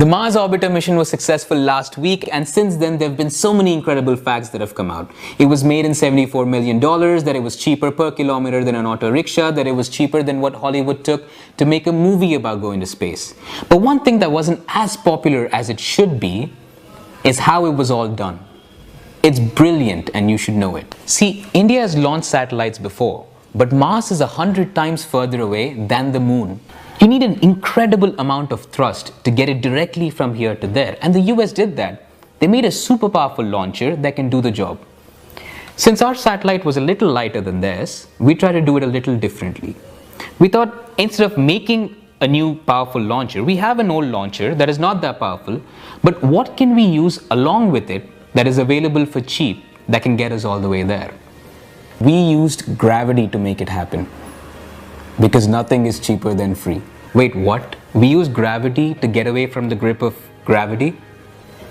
The Mars orbiter mission was successful last week, and since then there have been so many incredible facts that have come out. It was made in $74 million, that it was cheaper per kilometer than an auto rickshaw, that it was cheaper than what Hollywood took to make a movie about going to space. But one thing that wasn't as popular as it should be is how it was all done. It's brilliant and you should know it. See, India has launched satellites before, but Mars is 100 times further away than the moon. You need an incredible amount of thrust to get it directly from here to there, and the US did that. They made a super powerful launcher that can do the job. Since our satellite was a little lighter than theirs, we tried to do it a little differently. We thought instead of making a new powerful launcher, we have an old launcher that is not that powerful, but what can we use along with it that is available for cheap that can get us all the way there? We used gravity to make it happen. Because nothing is cheaper than free. Wait, what? We use gravity to get away from the grip of gravity?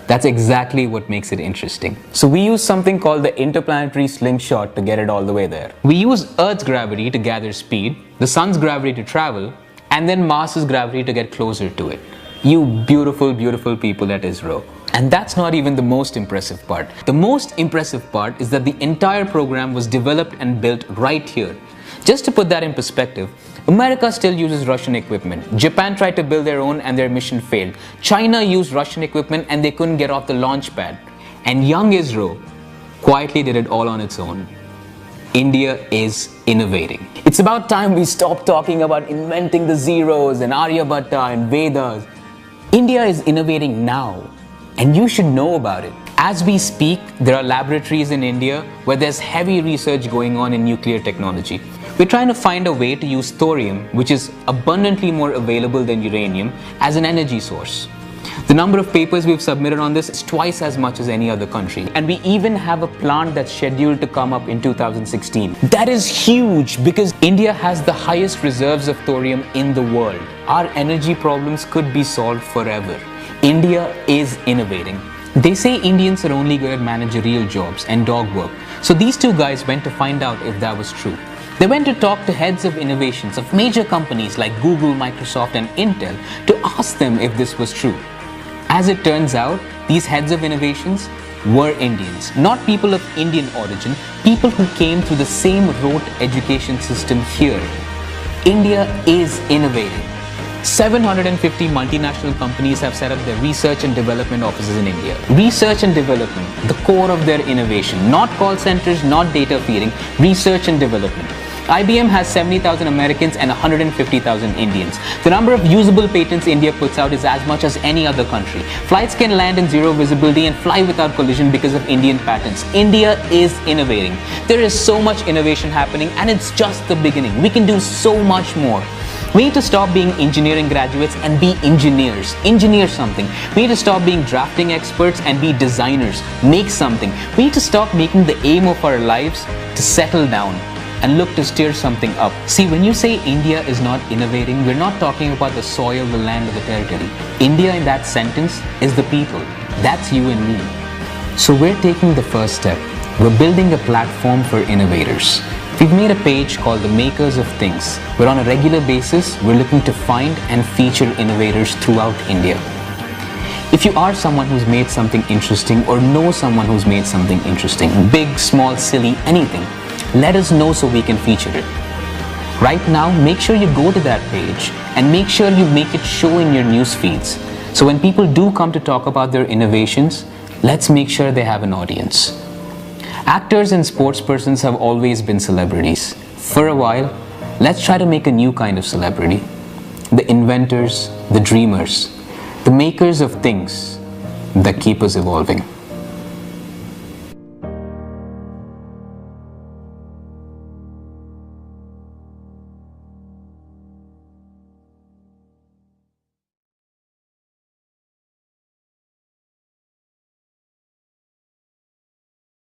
That's exactly what makes it interesting. So we use something called the interplanetary slingshot to get it all the way there. We use Earth's gravity to gather speed, the Sun's gravity to travel, and then Mars's gravity to get closer to it. You beautiful, beautiful people at ISRO. And that's not even the most impressive part. The most impressive part is that the entire program was developed and built right here. Just to put that in perspective, America still uses Russian equipment. Japan tried to build their own and their mission failed. China used Russian equipment and they couldn't get off the launch pad. And young ISRO quietly did it all on its own. India is innovating. It's about time we stop talking about inventing the zeros and Aryabhatta and Vedas. India is innovating now, and you should know about it. As we speak, there are laboratories in India where there's heavy research going on in nuclear technology. We're trying to find a way to use thorium, which is abundantly more available than uranium, as an energy source. The number of papers we've submitted on this is twice as much as any other country. And we even have a plant that's scheduled to come up in 2016. That is huge because India has the highest reserves of thorium in the world. Our energy problems could be solved forever. India is innovating. They say Indians are only good at managerial jobs and dog work. So these two guys went to find out if that was true. They went to talk to heads of innovations of major companies like Google, Microsoft and Intel to ask them if this was true. As it turns out, these heads of innovations were Indians, not people of Indian origin, people who came through the same rote education system here. India is innovating. 750 multinational companies have set up their research and development offices in India. Research and development, the core of their innovation, not call centers, not data feeding, research and development. IBM has 70,000 Americans and 150,000 Indians. The number of usable patents India puts out is as much as any other country. Flights can land in zero visibility and fly without collision because of Indian patents. India is innovating. There is so much innovation happening and it's just the beginning. We can do so much more. We need to stop being engineering graduates and be engineers. Engineer something. We need to stop being drafting experts and be designers. Make something. We need to stop making the aim of our lives to settle down and look to steer something up. See, when you say India is not innovating, we're not talking about the soil, the land, or the territory. India in that sentence is the people. That's you and me. So we're taking the first step. We're building a platform for innovators. We've made a page called The Makers of Things, where on a regular basis, we're looking to find and feature innovators throughout India. If you are someone who's made something interesting or know someone who's made something interesting, big, small, silly, anything, let us know so we can feature it. Right now, make sure you go to that page and make sure you make it show in your news feeds. So when people do come to talk about their innovations, let's make sure they have an audience. Actors and sportspersons have always been celebrities. For a while, let's try to make a new kind of celebrity. The inventors, the dreamers, the makers of things that keep us evolving.